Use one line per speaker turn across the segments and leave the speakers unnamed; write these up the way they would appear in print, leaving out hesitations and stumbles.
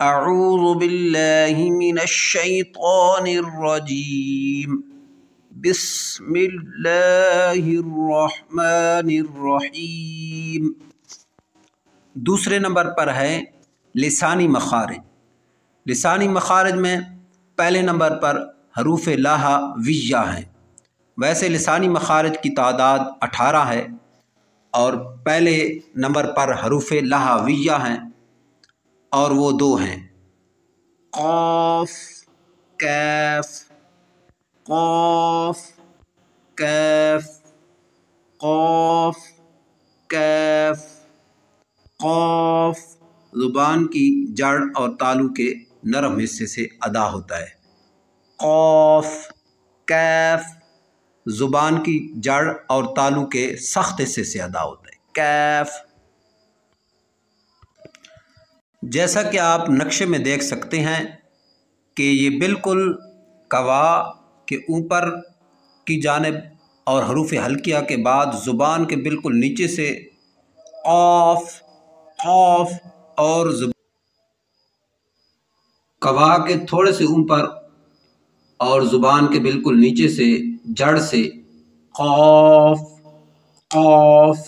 اعوذ باللہ من الشیطان الرجیم بسم اللہ الرحمن الرحیم۔ دوسرے نمبر پر ہے لسانی مخارج۔ لسانی مخارج میں پہلے نمبر پر حروف لاہا ویہ ہیں۔ ویسے لسانی مخارج کی تعداد 18 ہے اور پہلے نمبر پر حروف لاہا ویہ ہیں اور وہ دو ہیں، قاف کیف، قاف کیف، قاف کیف، قاف زبان کی جڑ اور تالو کے نرم حصے سے ادا ہوتا ہے۔ قاف کیف زبان کی جڑ اور تالو کے سخت حصے سے ادا ہوتا ہے، کیف۔ جیسا کہ آپ نقشے میں دیکھ سکتے ہیں کہ یہ بالکل کوا کے اوپر کی جانب اور حروف ہلکیہ کے بعد زبان کے بالکل نیچے سے قاف، قاف اور کوا کے تھوڑے سے اوپر اور زبان کے بالکل نیچے سے جڑ سے قاف، قاف،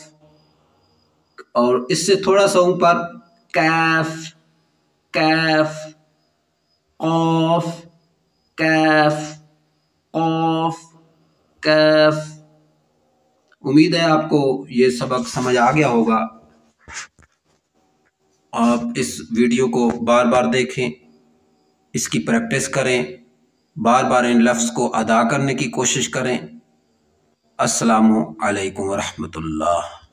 اور اس سے تھوڑا سا اوپر کیف، کیف، قاف، کیف، قاف، کیف۔ امید ہے آپ کو یہ سبق سمجھ آ گیا ہوگا۔ آپ اس ویڈیو کو بار بار دیکھیں، اس کی پریکٹس کریں، بار بار ان لفظ کو ادا کرنے کی کوشش کریں۔ السلام علیکم ورحمۃ اللہ۔